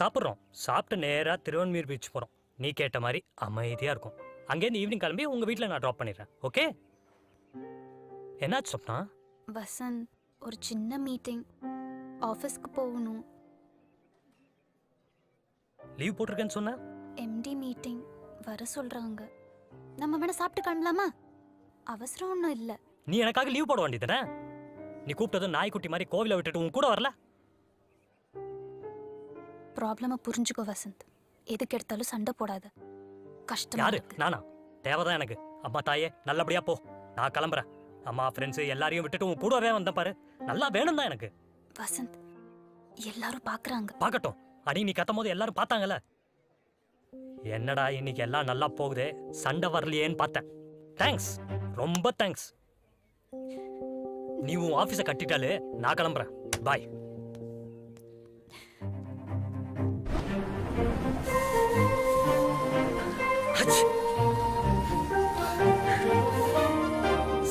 சாப்பிட்றோம். சாப்பிட்டு நேராக திருவன்மீர் பீச் போகிறோம். நீ கேட்ட மாதிரி அமைதியாக இருக்கும். அங்கேருந்து ஈவினிங் கிளம்பி உங்கள் வீட்டில் நான் ட்ராப் பண்ணிடுறேன். ஓகே? என்னாச்சு சொப்னா? வசந்த், ஒரு சின்ன மீட்டிங், ஆஃபீஸ்க்கு போகணும். லீவ் போட்டிருக்கேன்னு சொன்ன? எம்டி மீட்டிங் வர சொல்றாங்க. நம்ம வேணா சாப்பிட்டு கிளம்பலாமா? அவசரம் ஒன்றும் இல்லை. நீ எனக்காக லீவ் போட வேண்டியதானே? நீ கூப்பிட்டதும் நாய்க்குட்டி மாதிரி கோவிலை விட்டுட்டு உன் கூட வரல. ப்ராப்ளமை புரிஞ்சுக்கோ வசந்த். எதுக்கு எடுத்தாலும் சண்டை போடாத. கஷ்டம். யாரு? நானா? தேவைதான் எனக்கு. அம்மா தாயே நல்லபடியா போ. நான் கிளம்புறேன். அம்மா ஃப்ரெண்ட்ஸு எல்லாரையும் விட்டுட்டு உன் கூடவே வந்தேன் பாரு. நல்லா வேணும் தான் எனக்கு. வசந்த், எல்லாரும் பாக்குறாங்க. பார்க்கட்டும். அடி நீ கத்தும் போது எல்லாரும் பார்த்தாங்கல்ல. என்னடா இன்னைக்கு எல்லாம் நல்லா போகுதே, சண்டை வரலையேன்னு பார்த்தேன். தேங்க்ஸ், ரொம்ப தேங்க்ஸ். நீ உன் ஆஃபீஸை கட்டிட்டாலே நான் கிளம்புறேன். பாய்.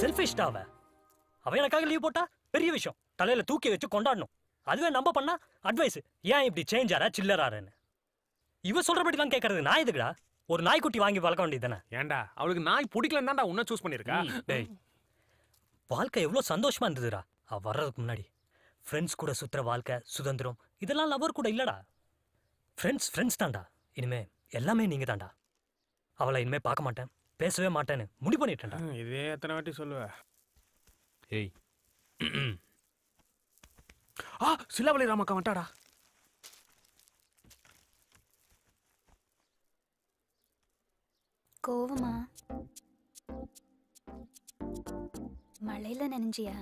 செல்ஃபிஷ்டா அவ எனக்காக லீவ் போட்டா பெரிய விஷயம். தலையில தூக்கி வச்சு கொண்டாடணும். அதுவே நம்ம பண்ணா அட்வைஸ், ஏன் இப்படி சேஞ்ச் ஆறா சில்லறாருன்னு. இவ சொல்றபடிலாம் கேட்கறது நான் எதுக்குடா? ஒரு நாய்க்குட்டி வாங்கி வளர்க்க வேண்டியதுதானே? ஏன்டா அவளுக்கு நாய் பிடிக்கலன்னு தான்டா உன்னை சூஸ் பண்ணிருக்கா? டேய், வாழ்க்கை எவ்வளோ சந்தோஷமா இருந்ததுடா அவ வர்றதுக்கு முன்னாடி. ஃப்ரெண்ட்ஸ் கூட சுத்துற வாழ்க்கை, சுதந்திரம், இதெல்லாம் லவர் கூட இல்லடா. ஃப்ரெண்ட்ஸ் தான்டா. இனிமே எல்லாமே நீங்க தான்டா. அவளை இனிமே பார்க்க மாட்டேன், பேசவே மாட்டேன்னு முடிவு பண்ணிட்டேன்டா. இதே எத்தனை வாட்டி சொல்லுவ? ஏய், சிலாவளி ராமக்கா வந்துட்டாடா. கோவமா? மழையில நனைஞ்சியா?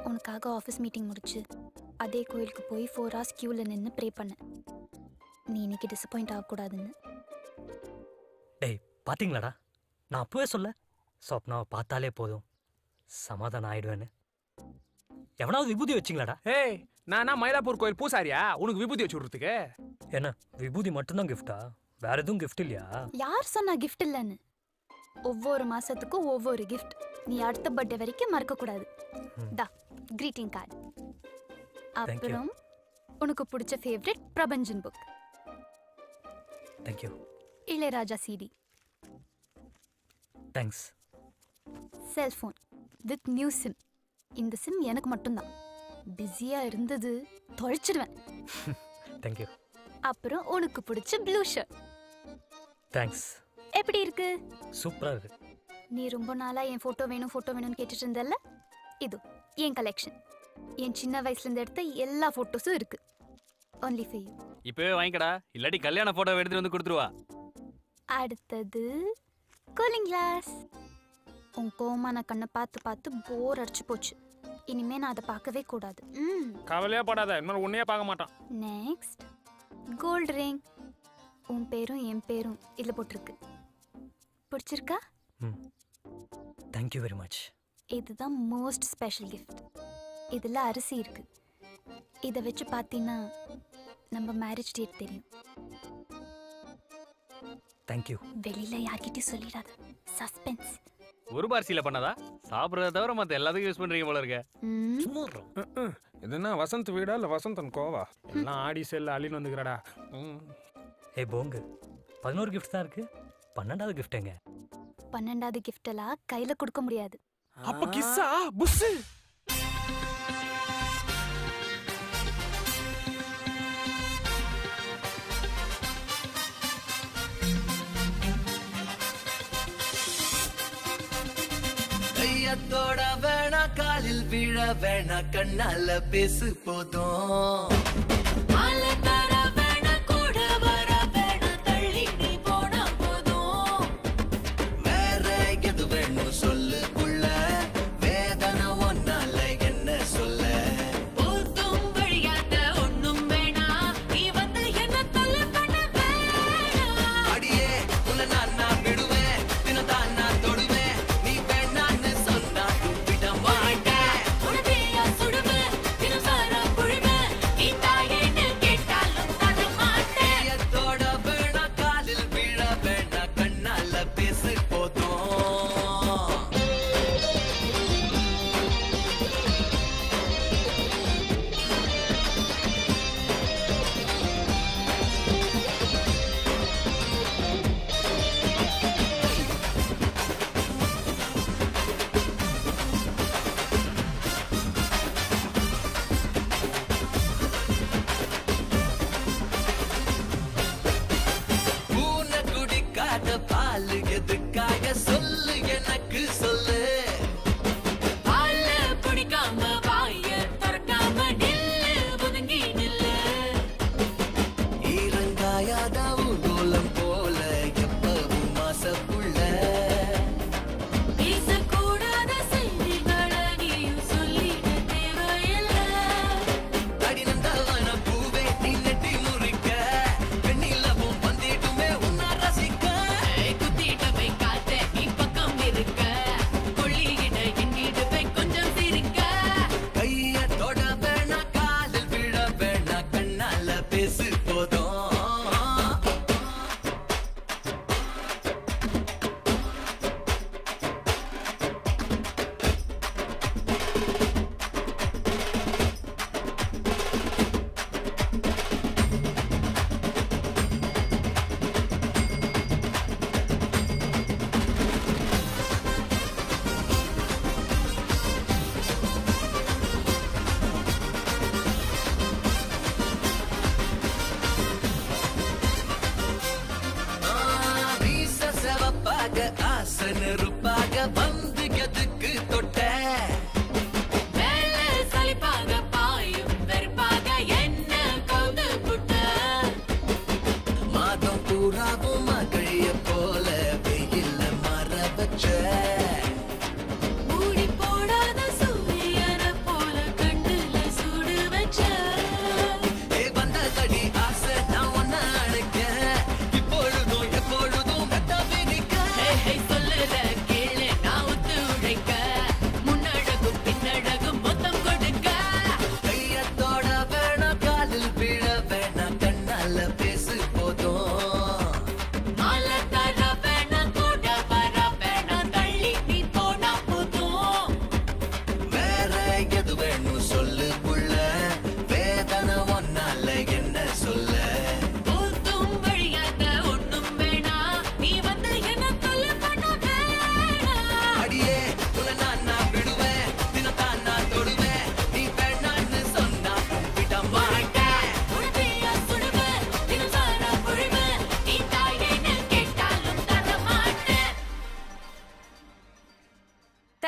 உனக்காக ஆஃபீஸ் மீட்டிங் முடிச்சு அதே கோயிலுக்கு போய் 4 hours கியூவில் நின்று ப்ரே பண்ண. நீ இன்னைக்கு டிசப்பாயிண்ட் ஆகக்கூடாதுன்னு. டேய், பாத்தீங்களாடா, நான் அப்பவே சொல்ல சொப்னாவை பார்த்தாலே போதும் சமாதானம் ஆயிடுவேன்னு. எவனாவது விபூதி வச்சிங்களாடா? ஏய், நானா மயிலாப்பூர் கோயில் பூசாரியா உனக்கு விபூதி வச்சு விடுறதுக்கு? என்ன விபூதி மட்டும்தான் கிஃப்டா? வேற எதுவும் கிஃப்ட் இல்லையா? யார் சொன்னா கிஃப்ட் இல்லைன்னு? ஒவ்வொரு மாசத்துக்கும் ஒவ்வொரு கிஃப்ட். நீ அடுத்த பர்த்டே வரைக்கும் மறக்க கூடாது. தா greeting கார்டு. அப்புறம் உனக்கு பிடிச்ச favourite Prapanchan book. Thank you. Ilaiyaraaja CD. Thanks. Cellphone with new sim. இந்த சிம் எனக்கு மட்டும்தான். பிஸியா இருந்தது தொலைச்சிடுவேன். தேங்க்யூ. அப்புறம் உனக்கு பிடிச்ச ப்ளூ ஷர்ட். தேங்க்ஸ். எப்படி இருக்கு? சூப்பரா இருக்கு. நீ ரொம்ப நாளா என் போட்டோ வேணும்னு கேட்டுட்டு இருந்தல்ல, இது என் கலெக்ஷன். என் சின்ன வயசுல இருந்து எடுத்த எல்லா போட்டோஸும் இருக்கு. only for you. இப்பவே வாங்கிக்கடா, இல்லாட்டி கல்யாண போட்டோ எடுத்துட்டு வந்து கொடுத்துருவா. அடுத்தது கூலிங் கிளாஸ். உன் கோமான கண்ணை பார்த்து போர் அடிச்சு போச்சு. இனிமே நான் அதை பார்க்கவே கூடாது. கவலையே படாத, இன்னொரு உன்னையே பார்க்க மாட்டான். Next gold ring. உன் பேரும் என் பேரும் இதுல போட்டிருக்கு. பிடிச்சிருக்கா? Thank you very much. இதுதான் மோஸ்ட் ஸ்பெஷல் கிஃப்ட். இதுல அரிசி இருக்கு. இதை வச்சு பார்த்தீங்கன்னா நம்ம மேரேஜ் டேட் தெரியும். தேங்க்யூ. வெளியில யார்கிட்டயும் சொல்லிடாத, சஸ்பென்ஸ். ஒரு பார்சியில பண்ணதா? சாப்பிட்றத தவிர மற்ற எல்லாத்துக்கும் யூஸ் பண்றீங்க போல இருக்க. இதுனா வசந்த் வீடா இல்ல வசந்தன் கோவா? எல்லாம் ஆடி செல்ல அழின்னு வந்துக்கிறடா. ஏய் போங்கு, 11 கிஃப்ட் தான் இருக்கு. 12வது கிஃப்ட் எங்க? 12வது கிஃப்ட் எல்லாம் கையில கொடுக்க முடியாது. அப்ப கிஸ்ஸா புஸ். கையத்தோட வேணா, காலில் விழ வேணா, கண்ணால பேசு போதும். Ita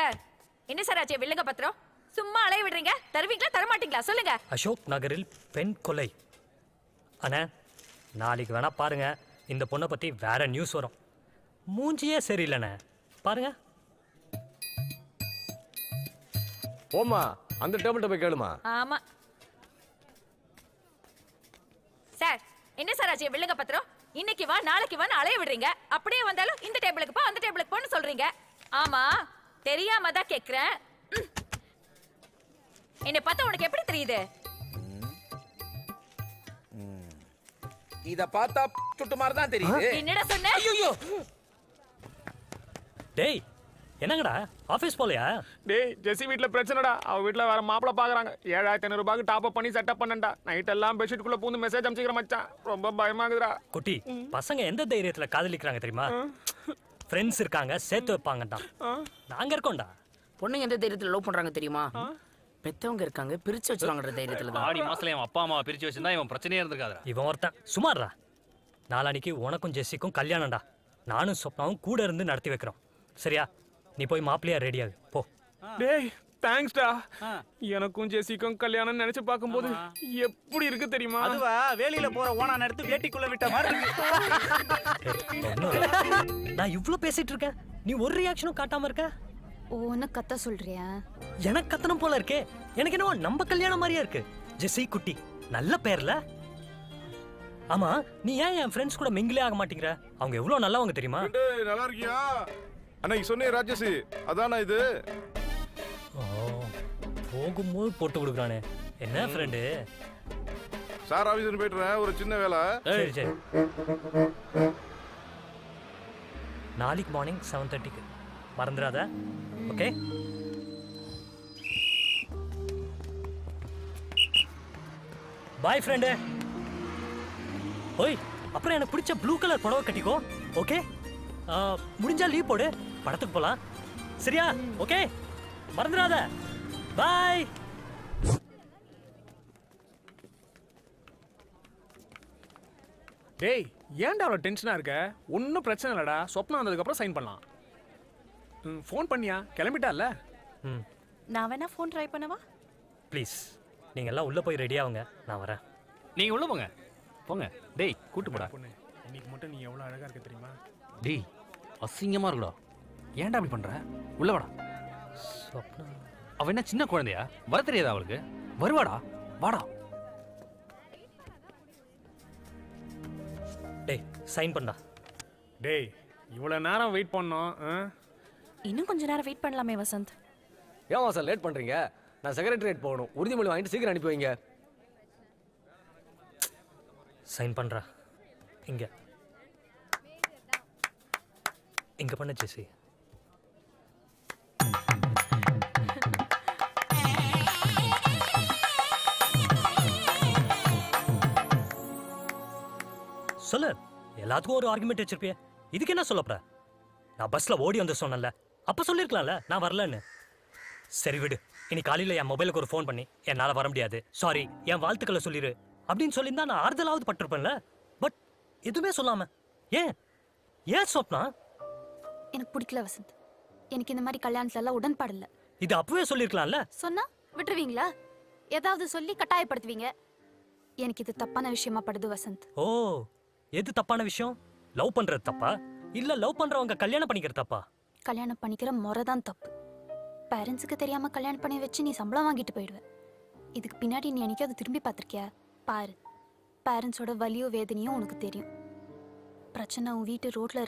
சார் என்ன சார் ஆச்சு வில்லுங்க பத்திரம் சும்மா அலைய விடுறீங்க தருவீங்களா தரமாட்டீங்களா சொல்லுங்க அசோக் நகரில் பெண் கொலை. அண்ணா நாளைக்கு வேணா பாருங்க, இந்த பொண்ணை பத்தி வேற நியூஸ் வரும். மூஞ்சியே சரியில்லைண்ணே, பாருங்க. போமா அந்த டேபிள்கிட்ட போய் கேளுமா. ஆமா சார் என்ன சார் ஆச்சு வில்லுங்க பத்திரம் இன்னைக்கு வா நாளைக்கு வா அலைய விடுறீங்க. அப்படியே வந்தாலும் இந்த டேபிளுக்கு போ அந்த டேபிளுக்கு போன்னு சொல்றீங்க. ஆமா தெரியாம தான் கேக்குறேன். என்னை பார்த்தா உனக்கு எப்படி தெரியுது? இத பார்த்தா சுட்டு மாதிரி தான் தெரியுது. என்னடா சொன்ன? ஐயோ டேய் என்னங்கடா ஆபீஸ் போலையா? டேய் ஜெசி வீட்ல பிரச்சனைடா. அவ வீட்ல வேற மாப்பிள பாக்குறாங்க. 7500 ரூபாய்க்கு டாப் அப் பண்ணி செட்டப் பண்ணண்டா. நைட் எல்லாம் பெட்ஷீட் குள்ள பூந்து மெசேஜ் அனுப்பிச்சிக்கிற மச்சான். ரொம்ப பயமாகுதுடா. குட்டி பசங்க எந்த தைரியத்துல காதலிக்கிறாங்க தெரியுமா? ஃப்ரெண்ட்ஸ் இருக்காங்க சேர்த்து வைப்பாங்கடா. நாங்க இருக்கோம்டா. பொண்ணுங்க எந்த தைரியத்துல லவ் பண்றாங்க தெரியுமா? பெத்தவங்க இருக்காங்க பிரிச்சு வச்சிருவாங்கன்ற தைரியத்துல தான். ஆடி மாசத்துல என் அப்பா அம்மாவை பிரிச்சு வச்சிருந்தா இவன் பிரச்சனையே இருந்திருக்காதுடா. இவன் ஒருத்தன் சுமார்ரா. நாளானிக்கு உனக்கும் ஜெஸ்ஸிக்கும் கல்யாணம்டா. நானும் சொப்னாவும் கூட இருந்து நடத்தி வைக்கிறோம். சரியா? நீ போய் மாப்பிள்ளையா ரெடியாகு போ. டேய் தேங்க்ஸ்டா. எனக்கும் ஜெசிக்கும் கல்யாணம் நினைச்சு பார்க்கும்போது எப்படி இருக்கு தெரியுமா? அதுவா வேலியில போற ஓனா எடுத்து வேட்டிக்குள்ள விட்ட மாதிரி இருக்கு. நான் இவ்ளோ பேசிட்டு இருக்கேன், நீ ஒரு ரியாக்ஷனும் காட்டாம இருக்க. ஓன்னு கத்த சொல்றியா? எனக்கு கத்தனம் போல இருக்கே. எனக்கு என்னவோ நம்ம கல்யாணம் மாதிரியா இருக்கு. ஜெசி குட்டி நல்ல பேர்ல. ஆமா நீ ஏன் என் ஃப்ரெண்ட்ஸ் கூட மிங்கிலே ஆக மாட்டேங்கிற? அவங்க எவ்வளவு நல்லவங்க தெரியுமா? நல்லா இருக்கியா? அன்னைக்கு சொன்னே ராஜேஷ் அதானா இது? போகும்போது போட்டு கொடுக்குறானே. என்ன ஃப்ரெண்டு? சார் ஆபீஸ்ல போயிட்டுறேன், ஒரு சின்ன வேலை. சரி சரி. நாளைக்கு மார்னிங் 7:30க்கு மறந்துடாத. ஓகே? Boy friend. ஓய் அப்புறம் எனக்கு பிடிச்ச ப்ளூ கலர் புடவை கட்டிக்கோ. ஓகே? முடிஞ்சா லீவ் போடு, படத்துக்கு போலாம். சரியா? ஓகே மறந்துடாத. பாய். டேய் ஏன்டா அவ்வளோ டென்ஷனா இருக்க? ஒன்றும் பிரச்சனை இல்லடா. சொப்னா வந்ததுக்கு அப்புறம் சைன் பண்ணலாம். ஃபோன் பண்ணியா? கிளம்பிட்டால? ம் நான் வேணா ஃபோன் ட்ரை பண்ணவா? ப்ளீஸ் நீங்க எல்லாம் உள்ள போய் ரெடியாவுங்க, நான் வரேன். நீங்க உள்ள போங்க போங்க. டேய் கூட்டு போடா. பொண்ணு இன்னைக்கு மட்டும் நீ எவ்வளோ அழகா இருக்க தெரியுமா? டேய் அசிங்கமா இருக்குடா. ஏன்டா அப்படி பண்ற? உள்ள வாடா. சொப்னா அவ என்ன சின்ன குழந்தையா? வர தெரியாதா அவளுக்கு? வருவாடா வாடா. டேய் சைன் பண்ணா. டேய் இவ்வளோ நேரம் வெயிட் பண்ணோம். இன்னும் கொஞ்ச நேரம் வெயிட் பண்ணலாமே வசந்த். ஏன் சார் லேட் பண்றீங்க? நான் செக்ரட்டரியேட் போகணும். உறுதிமொழி வாங்கிட்டு சீக்கிரம் அனுப்பி வைங்க. சைன் பண்றா. இங்க இங்க பண்ண ஜெசி. சொல்லு, எல்லாத்துக்கும் ஒரு ஆர்குமெண்ட் வச்சிருப்பிய. இதுக்கு என்ன சொல்லப்பட? நான் பஸ்ல ஓடி வந்து சொன்னேன்ல, அப்ப சொல்லிருக்கலாம்ல நான் வரலன்னு. சரி விடு, இனி காலையில என் மொபைலுக்கு ஒரு ஃபோன் பண்ணி என்னால வர முடியாது, சாரி, என் வாழ்த்துக்களை சொல்லிரு அப்படின்னு சொல்லியிருந்தா நான் ஆறுதலாவது பட்டிருப்பேன்ல. பட் எதுவுமே சொல்லாம ஏன் ஏன் சொப்னா? எனக்கு பிடிக்கல வசந்த். எனக்கு இந்த மாதிரி கல்யாணத்துல எல்லாம் உடன்பாடு இல்ல. இது அப்பவே சொல்லிருக்கலாம்ல. சொன்னா விட்டுருவீங்களா? ஏதாவது சொல்லி கட்டாயப்படுத்துவீங்க. எனக்கு இது தப்பான விஷயமா படுது வசந்த். ஓ, எது தப்பான விஷயம்? லவ் பண்றது தப்பா இல்ல லவ் பண்றவங்க கல்யாணம் பண்ணிக்கிறது தப்பா? கல்யாணம் பண்ணிக்கிற முறை தான் தப்பு. பேரண்ட்ஸுக்கு தெரியாம கல்யாணம் பண்ணி வச்சு நீ சம்பளம் வாங்கிட்டு போயிடுவ. இதுக்கு பின்னாடி நீ என்னைக்காவது திரும்பி பார்த்திருக்கியா? பாரு, பேரண்ட்ஸோட வலியோ வேதனையும் உனக்கு தெரியும். பிரச்சனை உன் வீட்டு ரோட்ல